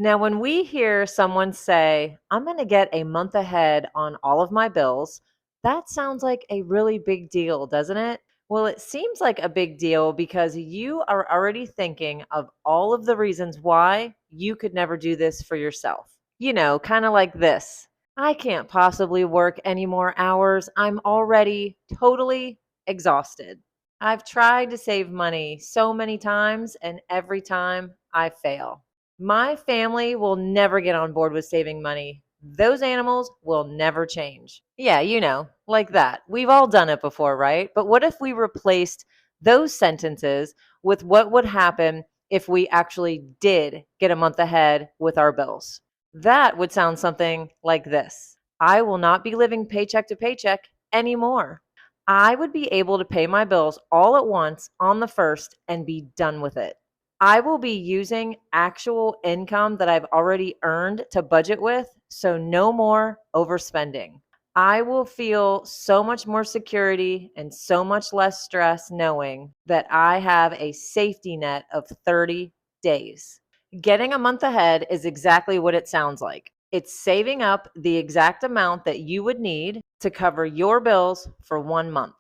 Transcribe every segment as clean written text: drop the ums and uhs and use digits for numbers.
Now, when we hear someone say, I'm going to get a month ahead on all of my bills, that sounds like a really big deal, doesn't it? Well, it seems like a big deal because you are already thinking of all of the reasons why you could never do this for yourself. Kind of like this. I can't possibly work any more hours. I'm already totally exhausted. I've tried to save money so many times, and every time I fail. My family will never get on board with saving money. Those animals will never change. Yeah, like that. We've all done it before, right? But what if we replaced those sentences with what would happen if we actually did get a month ahead with our bills? That would sound something like this. I will not be living paycheck to paycheck anymore. I would be able to pay my bills all at once on the first and be done with it. I will be using actual income that I've already earned to budget with, so no more overspending. I will feel so much more security and so much less stress knowing that I have a safety net of 30 days. Getting a month ahead is exactly what it sounds like. It's saving up the exact amount that you would need to cover your bills for 1 month.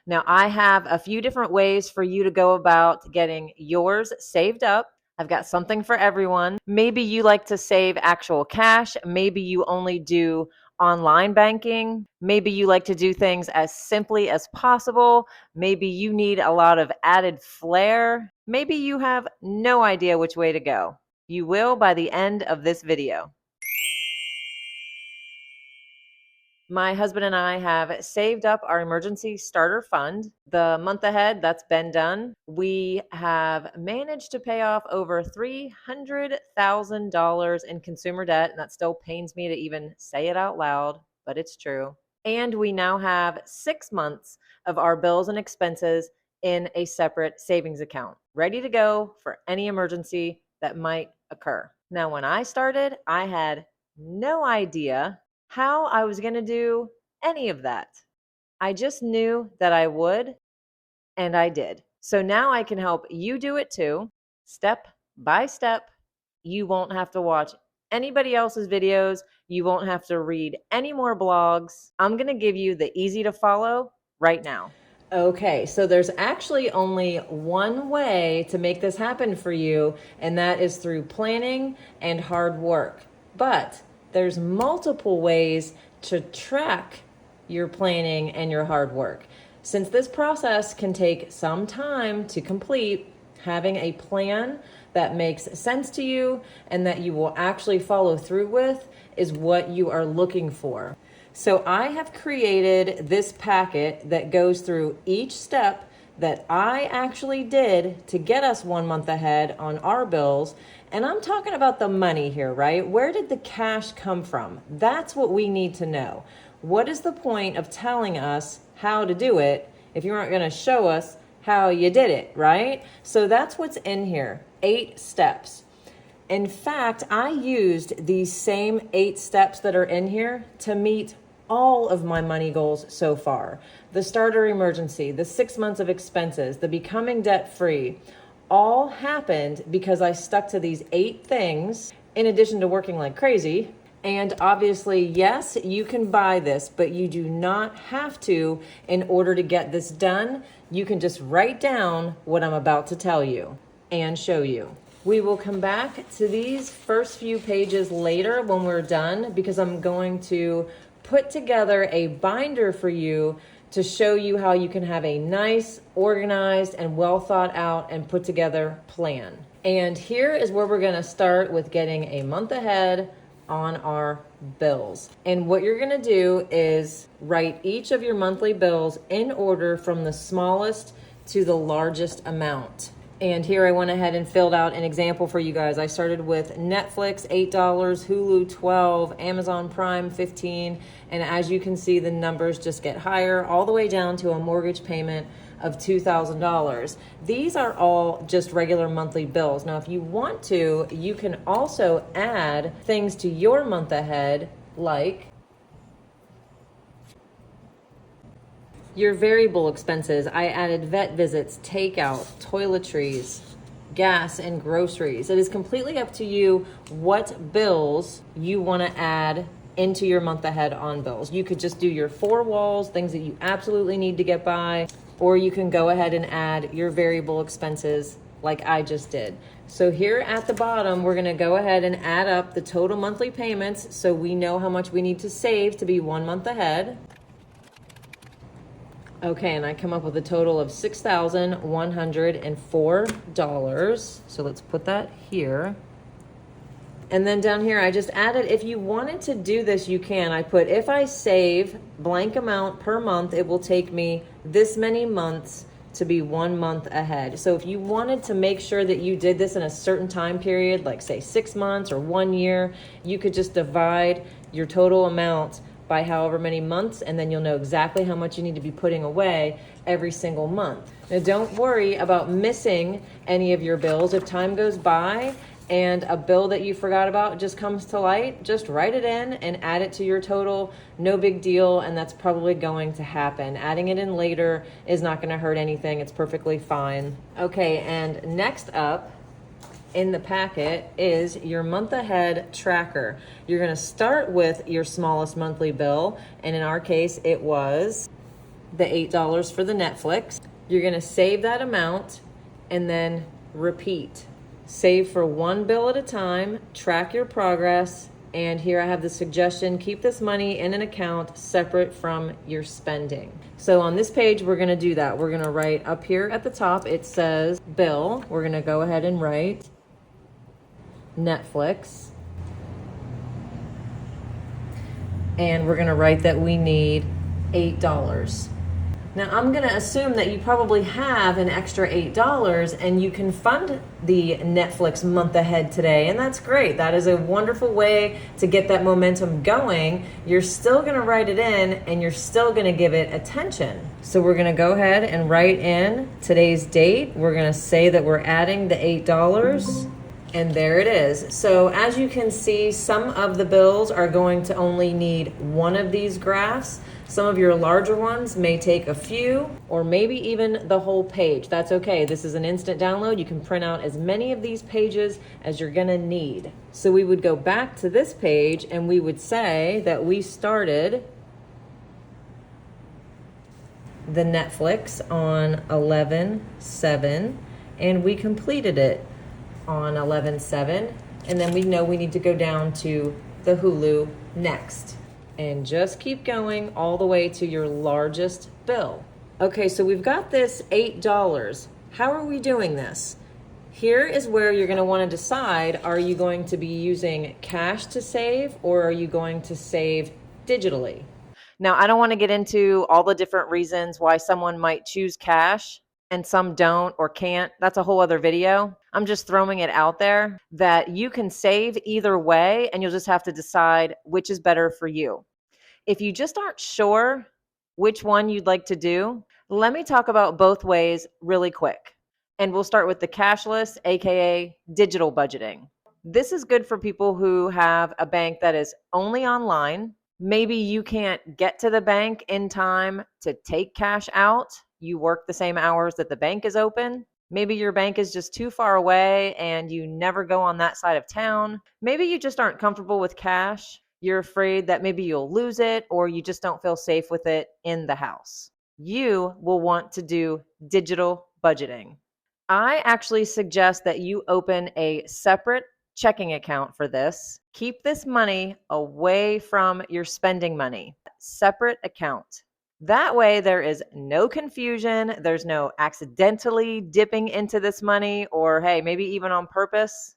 Now, I have a few different ways for you to go about getting yours saved up. I've got something for everyone. Maybe you like to save actual cash. Maybe you only do online banking. Maybe you like to do things as simply as possible. Maybe you need a lot of added flair. Maybe you have no idea which way to go. You will by the end of this video. My husband and I have saved up our emergency starter fund. The month ahead, that's been done. We have managed to pay off over $300,000 in consumer debt, and that still pains me to even say it out loud, but it's true. And we now have 6 months of our bills and expenses in a separate savings account, ready to go for any emergency that might occur. Now, when I started, I had no idea how I was going to do any of that. I just knew that I would, and I did. So now I can help you do it too, step by step. You won't have to watch anybody else's videos. You won't have to read any more blogs. I'm going to give you the easy to follow right now. Okay, so there's actually only one way to make this happen for you, and that is through planning and hard work. But there's multiple ways to track your planning and your hard work. Since this process can take some time to complete, having a plan that makes sense to you and that you will actually follow through with is what you are looking for. So I have created this packet that goes through each step that I actually did to get us 1 month ahead on our bills. And I'm talking about the money here, right? Where did the cash come from? That's what we need to know. What is the point of telling us how to do it if you aren't going to show us how you did it, right? So that's what's in here, 8 steps. In fact, I used these same 8 steps that are in here to meet all of my money goals so far. The starter emergency, the 6 months of expenses, the becoming debt free, all happened because I stuck to these 8 things in addition to working like crazy. And obviously, yes, you can buy this, but you do not have to in order to get this done. You can just write down what I'm about to tell you and show you. We will come back to these first few pages later when we're done because I'm going to put together a binder for you to show you how you can have a nice, organized, and well thought out and put together plan. And here is where we're going to start with getting a month ahead on our bills. And what you're going to do is write each of your monthly bills in order from the smallest to the largest amount. And here I went ahead and filled out an example for you guys. I started with Netflix, $8, Hulu, $12, Amazon Prime, $15. And as you can see, the numbers just get higher all the way down to a mortgage payment of $2,000. These are all just regular monthly bills. Now, if you want to, you can also add things to your month ahead, like your variable expenses. I added vet visits, takeout, toiletries, gas and groceries. It is completely up to you what bills you want to add into your month ahead on bills. You could just do your 4 walls, things that you absolutely need to get by, or you can go ahead and add your variable expenses like I just did. So here at the bottom, we're gonna go ahead and add up the total monthly payments so we know how much we need to save to be 1 month ahead. Okay, and I come up with a total of $6,104. So let's put that here. And then down here, I just added, if you wanted to do this, you can. I put, if I save blank amount per month, it will take me this many months to be 1 month ahead. So if you wanted to make sure that you did this in a certain time period, like say 6 months or 1 year, you could just divide your total amount by however many months, and then you'll know exactly how much you need to be putting away every single month. Now don't worry about missing any of your bills. If time goes by and a bill that you forgot about just comes to light, just write it in and add it to your total. No big deal, and that's probably going to happen. Adding it in later is not gonna hurt anything. It's perfectly fine. Okay, and next up in the packet is your month ahead tracker. You're gonna start with your smallest monthly bill, and in our case, it was the $8 for the Netflix. You're gonna save that amount and then repeat. Save for 1 bill at a time, track your progress, and here I have the suggestion, keep this money in an account separate from your spending. So on this page, we're gonna do that. We're gonna write up here at the top, it says bill. We're gonna go ahead and write Netflix. And we're gonna write that we need $8. Now I'm gonna assume that you probably have an extra $8 and you can fund the Netflix month ahead today, and that's great. That is a wonderful way to get that momentum going. You're still gonna write it in and you're still gonna give it attention. So we're gonna go ahead and write in today's date. We're gonna say that we're adding the $8. And there it is. So as you can see, some of the bills are going to only need one of these graphs. Some of your larger ones may take a few, or maybe even the whole page. That's okay. This is an instant download. You can print out as many of these pages as you're gonna need. So we would go back to this page and we would say that we started the Netflix on 11/7 and we completed it on 11/7, and then we know we need to go down to the Hulu next, and just keep going all the way to your largest bill. Okay, so we've got this $8. How are we doing this? Here is where you're going to want to decide, are you going to be using cash to save, or are you going to save digitally? Now, I don't want to get into all the different reasons why someone might choose cash and some don't or can't. That's a whole other video. I'm just throwing it out there that you can save either way, and you'll just have to decide which is better for you. If you just aren't sure which one you'd like to do, let me talk about both ways really quick. And we'll start with the cashless, AKA digital budgeting. This is good for people who have a bank that is only online. Maybe you can't get to the bank in time to take cash out. You work the same hours that the bank is open. Maybe your bank is just too far away and you never go on that side of town. Maybe you just aren't comfortable with cash. You're afraid that maybe you'll lose it, or you just don't feel safe with it in the house. You will want to do digital budgeting. I actually suggest that you open a separate checking account for this. Keep this money away from your spending money. Separate account. That way there is no confusion. There's no accidentally dipping into this money, or hey, maybe even on purpose.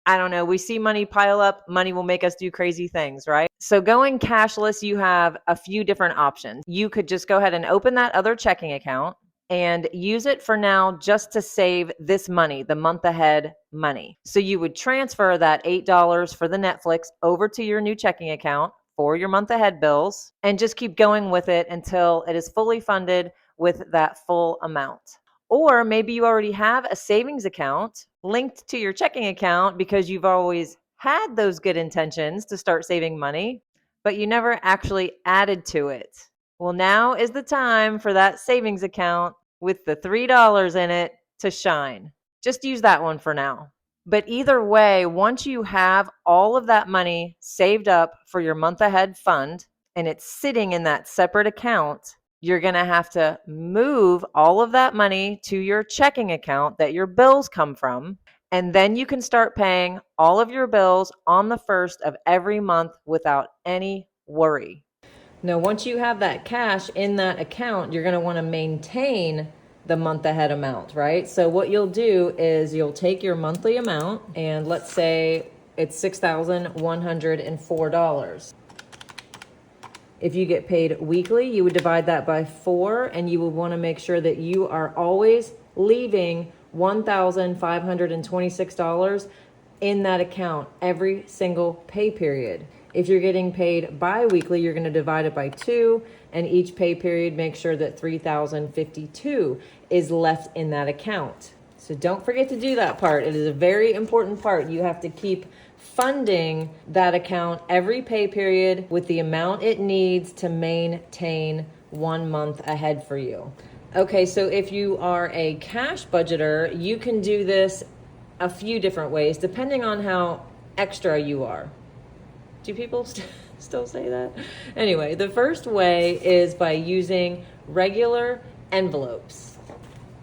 I don't know. We see money pile up. Money will make us do crazy things, right? So going cashless, you have a few different options. You could just go ahead and open that other checking account and use it for now just to save this money, the month ahead money. So you would transfer that $8 for the Netflix over to your new checking account for your month ahead bills, and just keep going with it until it is fully funded with that full amount. Or maybe you already have a savings account linked to your checking account because you've always had those good intentions to start saving money, but you never actually added to it. Well, now is the time for that savings account with the $3 in it to shine. Just use that one for now. But either way, once you have all of that money saved up for your month ahead fund and it's sitting in that separate account, you're going to have to move all of that money to your checking account that your bills come from. And then you can start paying all of your bills on the first of every month without any worry. Now, once you have that cash in that account, you're going to want to maintain the month ahead amount, right? So what you'll do is you'll take your monthly amount, and let's say it's $6,104. If you get paid weekly, you would divide that by 4, and you would want to make sure that you are always leaving $1,526 in that account every single pay period. If you're getting paid bi-weekly, you're going to divide it by 2, and each pay period make sure that $3,052 is left in that account. So don't forget to do that part. It is a very important part. You have to keep funding that account every pay period with the amount it needs to maintain 1 month ahead for you. Okay, so if you are a cash budgeter, you can do this a few different ways depending on how extra you are. Do people still say that? Anyway, the first way is by using regular envelopes.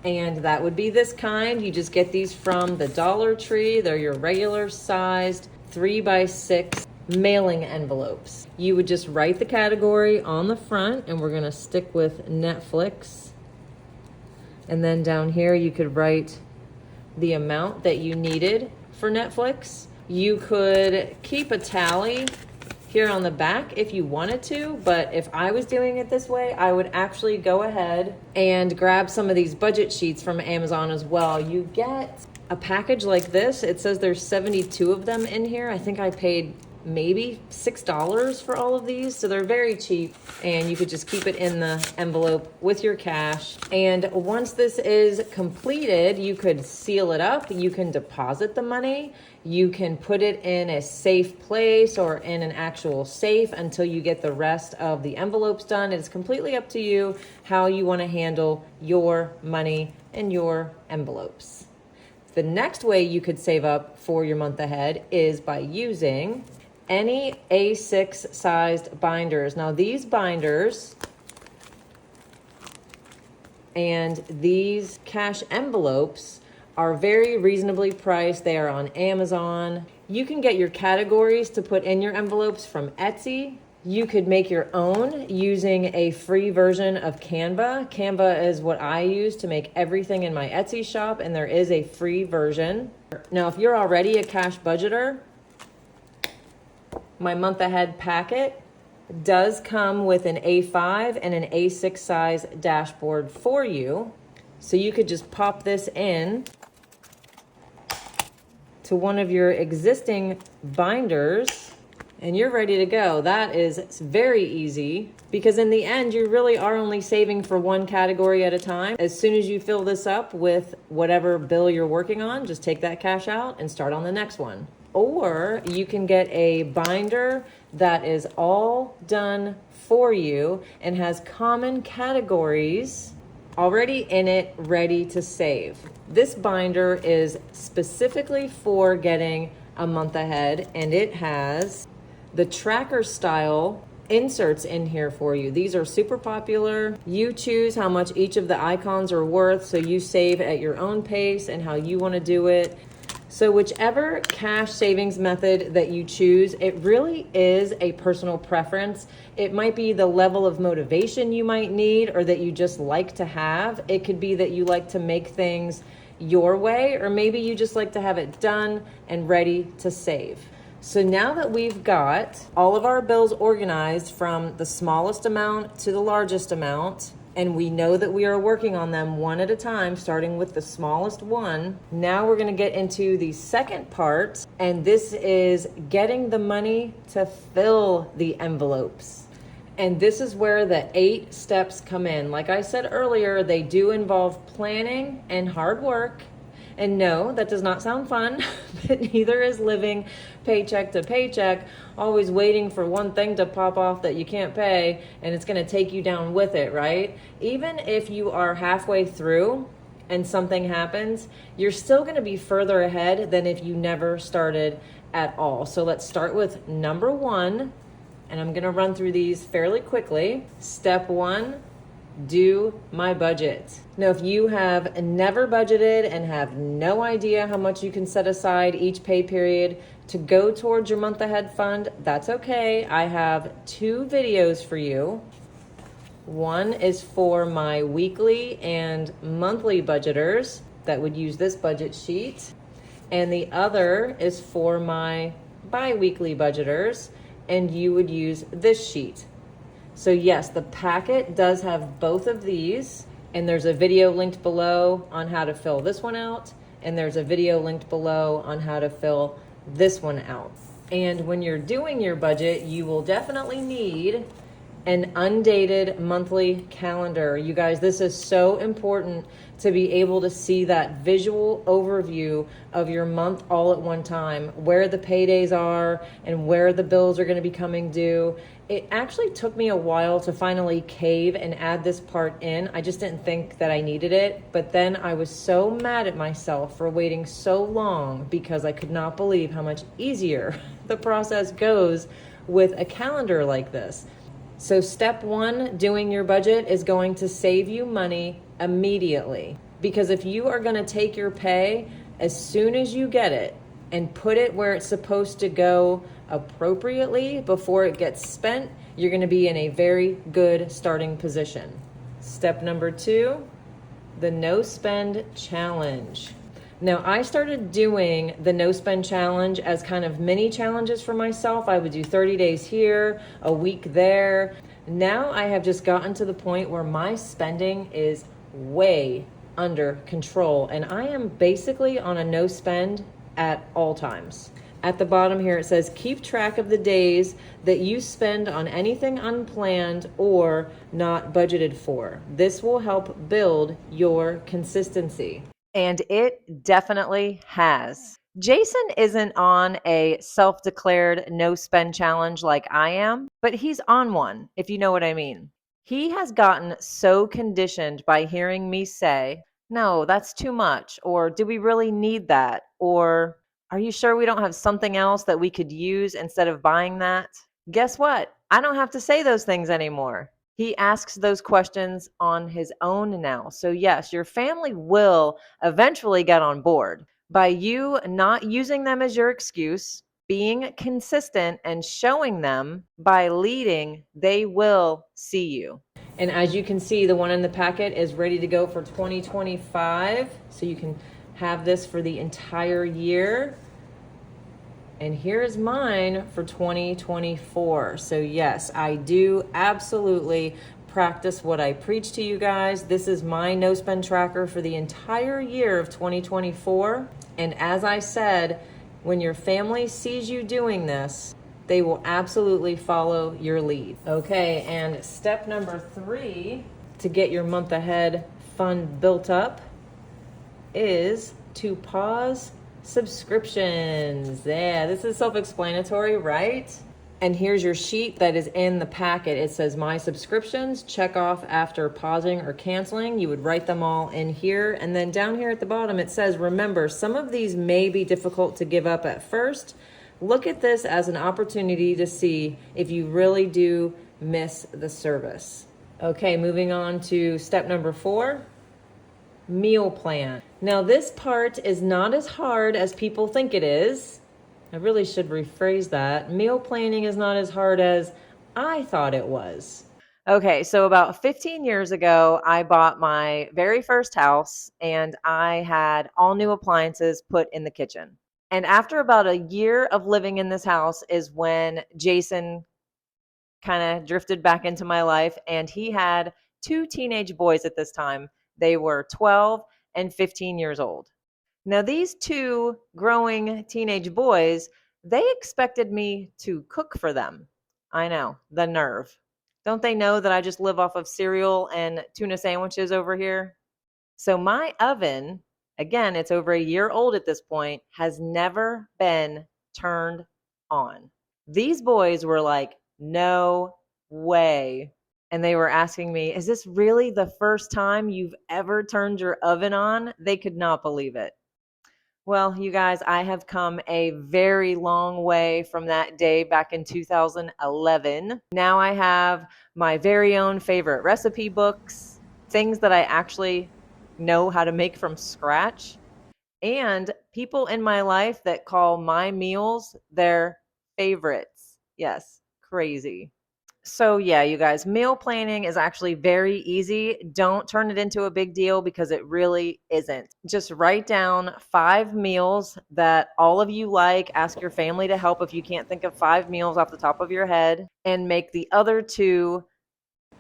And that would be this kind. You just get these from the Dollar Tree. They're your regular sized 3x6 mailing envelopes. You would just write the category on the front, and we're going to stick with Netflix. And then down here, you could write the amount that you needed for Netflix. You could keep a tally here on the back if you wanted to, but if I was doing it this way, I would actually go ahead and grab some of these budget sheets from Amazon as well. You get a package like this. It says there's 72 of them in here. I think I paid maybe $6 for all of these, so they're very cheap, and you could just keep it in the envelope with your cash. And once this is completed, you could seal it up, you can deposit the money, you can put it in a safe place or in an actual safe until you get the rest of the envelopes done. It's completely up to you how you want to handle your money and your envelopes. The next way you could save up for your month ahead is by using any A6 sized binders. Now these binders and these cash envelopes are very reasonably priced. They are on Amazon. You can get your categories to put in your envelopes from Etsy. You could make your own using a free version of Canva. Canva is what I use to make everything in my Etsy shop, and there is a free version. Now, if you're already a cash budgeter, my month ahead packet does come with an A5 and an A6 size dashboard for you. So you could just pop this in to one of your existing binders and you're ready to go. That is very easy because in the end, you really are only saving for one category at a time. As soon as you fill this up with whatever bill you're working on, just take that cash out and start on the next one. Or you can get a binder that is all done for you and has common categories already in it, ready to save. This binder is specifically for getting a month ahead, and it has the tracker style inserts in here for you. These are super popular. You choose how much each of the icons are worth, so you save at your own pace and how you want to do it. So whichever cash savings method that you choose, it really is a personal preference. It might be the level of motivation you might need or that you just like to have. It could be that you like to make things your way, or maybe you just like to have it done and ready to save. So now that we've got all of our bills organized from the smallest amount to the largest amount, and we know that we are working on them one at a time, starting with the smallest one. Now we're gonna get into the second part, and this is getting the money to fill the envelopes. And this is where the 8 steps come in. Like I said earlier, they do involve planning and hard work. And no, that does not sound fun, but neither is living paycheck to paycheck, always waiting for one thing to pop off that you can't pay, and it's gonna take you down with it, right? Even if you are halfway through and something happens, you're still going to be further ahead than if you never started at all. So let's start with number 1, and I'm going to run through these fairly quickly. Step 1, do my budget. Now, if you have never budgeted and have no idea how much you can set aside each pay period to go towards your month ahead fund, that's okay. I have 2 videos for you. One is for my weekly and monthly budgeters that would use this budget sheet, and the other is for my bi-weekly budgeters, and you would use this sheet. So yes, the packet does have both of these, and there's a video linked below on how to fill this one out, and there's a video linked below on how to fill this one out. And when you're doing your budget, you will definitely need an undated monthly calendar. You guys, this is so important to be able to see that visual overview of your month all at one time, where the paydays are and where the bills are going to be coming due. It actually took me a while to finally cave and add this part in. I just didn't think that I needed it, but then I was so mad at myself for waiting so long because I could not believe how much easier the process goes with a calendar like this. So step 1, doing your budget, is going to save you money immediately. Because if you are going to take your pay as soon as you get it and put it where it's supposed to go appropriately before it gets spent, you're going to be in a very good starting position. Step number 2, the no spend challenge. Now, I started doing the no spend challenge as kind of mini challenges for myself. I would do 30 days here, a week there. Now I have just gotten to the point where my spending is way under control, and I am basically on a no spend at all times. At the bottom here, it says, keep track of the days that you spend on anything unplanned or not budgeted for. This will help build your consistency. And it definitely has. Jason isn't on a self-declared no spend challenge like I am, but he's on one, if you know what I mean. He has gotten so conditioned by hearing me say, no, that's too much, or do we really need that? Or are you sure we don't have something else that we could use instead of buying that? Guess what? I don't have to say those things anymore. He asks those questions on his own now. So yes, your family will eventually get on board. By you not using them as your excuse, being consistent and showing them by leading, they will see you. And as you can see, the one in the packet is ready to go for 2025. So you can have this for the entire year. And here's mine for 2024. So yes, I do absolutely practice what I preach to you guys. This is my no spend tracker for the entire year of 2024. And as I said, when your family sees you doing this, they will absolutely follow your lead. Okay, and step number 3 to get your month ahead fund built up is to pause subscriptions. Yeah, this is self-explanatory, right? And here's your sheet that is in the packet. It says my subscriptions, check off after pausing or canceling. You would write them all in here. And then down here at the bottom, it says, remember, some of these may be difficult to give up at first. Look at this as an opportunity to see if you really do miss the service. Okay, moving on to step number 4. Meal plan. Now this part is not as hard as people think it is. I really should rephrase that. Meal planning is not as hard as I thought it was. Okay, so about 15 years ago, I bought my very first house and I had all new appliances put in the kitchen. And after about a year of living in this house is when Jason kind of drifted back into my life, and he had 2 teenage boys at this time. They were 12 and 15 years old. Now, these 2 growing teenage boys, they expected me to cook for them. I know, the nerve. Don't they know that I just live off of cereal and tuna sandwiches over here? So my oven, again, it's over a year old at this point, has never been turned on. These boys were like, no way. and they were asking me, is this really the first time you've ever turned your oven on? They could not believe it. Well, you guys, I have come a very long way from that day back in 2011. Now I have my very own favorite recipe books, things that I actually know how to make from scratch, and people in my life that call my meals their favorites. Yes, crazy. So, yeah, you guys, meal planning is actually very easy. Don't turn it into a big deal because it really isn't. Just write down 5 meals that all of you like. Ask your family to help if you can't think of 5 meals off the top of your head, and make the other 2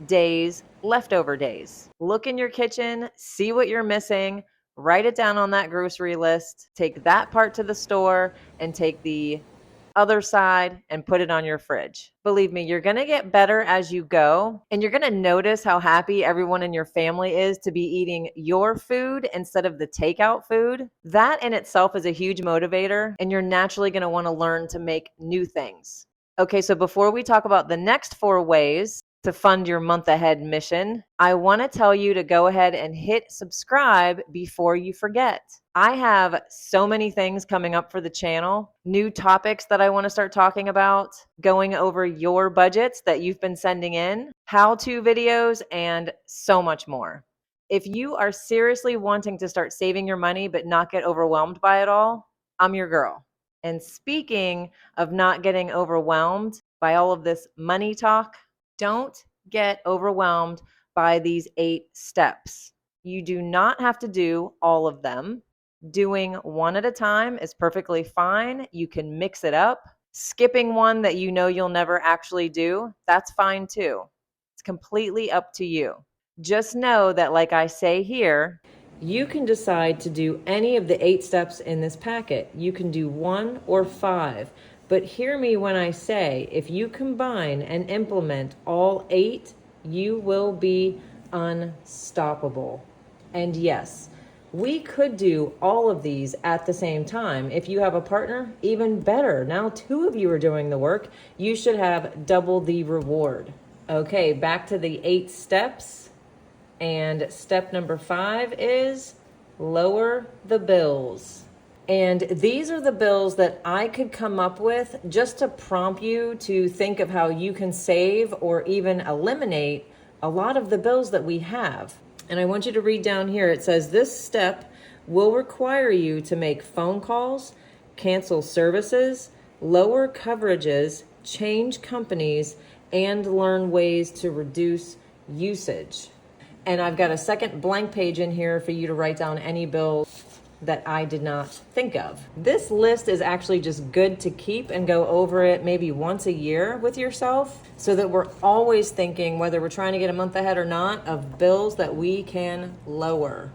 days leftover days. Look in your kitchen, see what you're missing, write it down on that grocery list, take that part to the store, and take the other side and put it on your fridge. Believe me, you're going to get better as you go, and you're going to notice how happy everyone in your family is to be eating your food instead of the takeout food. That in itself is a huge motivator, and you're naturally going to want to learn to make new things. Okay, so before we talk about the next 4 ways to fund your month ahead mission, I want to tell you to go ahead and hit subscribe before you forget. I have so many things coming up for the channel, new topics that I want to start talking about, going over your budgets that you've been sending in, how-to videos, and so much more. If you are seriously wanting to start saving your money but not get overwhelmed by it all, I'm your girl. And speaking of not getting overwhelmed by all of this money talk, don't get overwhelmed by these 8 steps. You do not have to do all of them. Doing one at a time is perfectly fine. You can mix it up. Skipping one that you know you'll never actually do, that's fine too. It's completely up to you. Just know that, like I say here, you can decide to do any of the 8 steps in this packet. You can do 1 or 5. But hear me when I say, if you combine and implement all 8, you will be unstoppable. And yes, we could do all of these at the same time. If you have a partner, even better. Now 2 of you are doing the work. You should have double the reward. Okay, back to the 8 steps. And step number 5 is lower the bills. And these are the bills that I could come up with just to prompt you to think of how you can save or even eliminate a lot of the bills that we have. And I want you to read down here. It says this step will require you to make phone calls, cancel services, lower coverages, change companies, and learn ways to reduce usage. And I've got a second blank page in here for you to write down any bills that I did not think of. This list is actually just good to keep and go over it maybe once a year with yourself, so that we're always thinking, whether we're trying to get a month ahead or not, of bills that we can lower.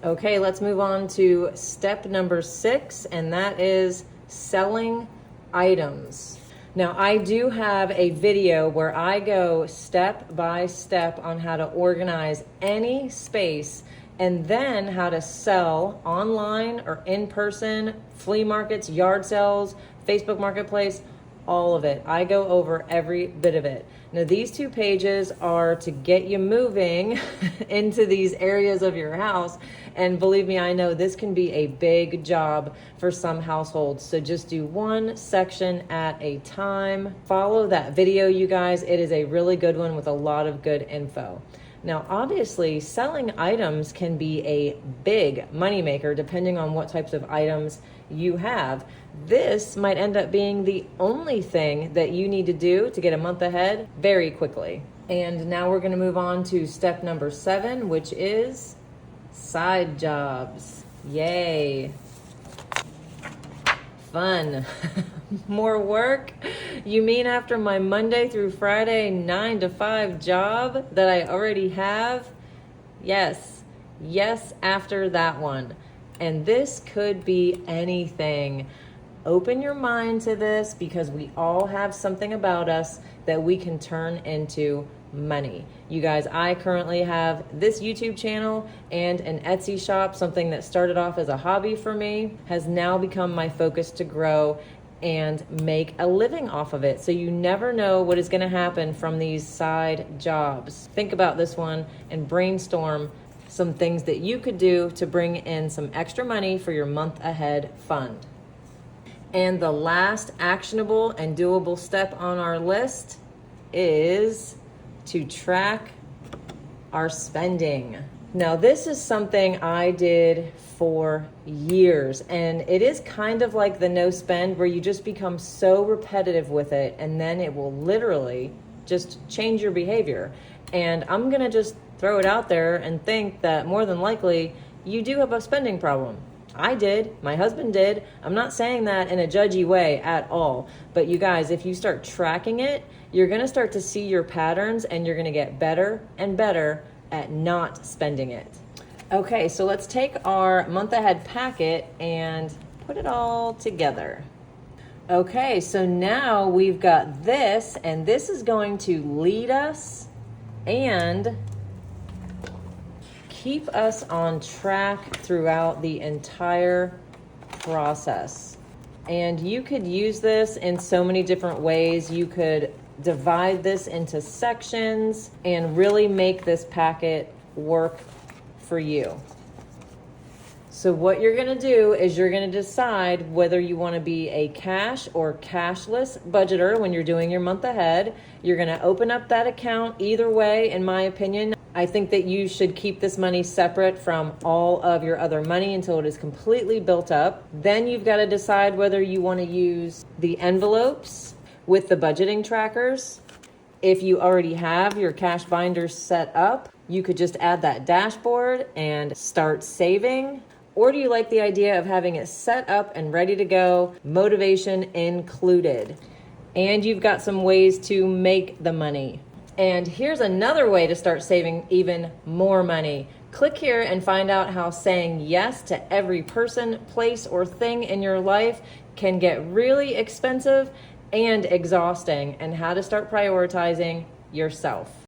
Okay, let's move on to step number 6, and that is selling items. Now, I do have a video where I go step by step on how to organize any space, and then how to sell online or in person, flea markets, yard sales, Facebook Marketplace, all of it. I go over every bit of it. Now, these 2 pages are to get you moving into these areas of your house. And believe me, I know this can be a big job for some households. So just do one section at a time. Follow that video, you guys. It is a really good one with a lot of good info. Now, obviously, selling items can be a big moneymaker depending on what types of items you have. This might end up being the only thing that you need to do to get a month ahead very quickly. And now we're going to move on to step number 7, which is side jobs. Yay. Fun. More work? You mean after my Monday through Friday 9 to 5 job that I already have? Yes. Yes, after that one. And this could be anything. Open your mind to this, because we all have something about us that we can turn into money. You guys, I currently have this YouTube channel and an Etsy shop. Something that started off as a hobby for me has now become my focus to grow and make a living off of it. So you never know what is going to happen from these side jobs. Think about this one and brainstorm some things that you could do to bring in some extra money for your month ahead fund. And the last actionable and doable step on our list is to track our spending. Now, this is something I did for years, and it is kind of like the no spend, where you just become so repetitive with it, and then it will literally just change your behavior. And I'm gonna just throw it out there and think that more than likely you do have a spending problem. I did, my husband did. I'm not saying that in a judgy way at all, but you guys, if you start tracking it, you're gonna start to see your patterns, and you're gonna get better and better at not spending it. Okay, so let's take our month ahead packet and put it all together. Okay, so now we've got this, and this is going to lead us and keep us on track throughout the entire process. And you could use this in so many different ways. You could divide this into sections and really make this packet work for you. So what you're going to do is you're going to decide whether you want to be a cash or cashless budgeter when you're doing your month ahead. You're going to open up that account either way, in my opinion. I think that you should keep this money separate from all of your other money until it is completely built up. Then you've got to decide whether you want to use the envelopes with the budgeting trackers. If you already have your cash binders set up, you could just add that dashboard and start saving. Or do you like the idea of having it set up and ready to go, motivation included? And you've got some ways to make the money. And here's another way to start saving even more money. Click here and find out how saying yes to every person, place, or thing in your life can get really expensive and exhausting, and how to start prioritizing yourself.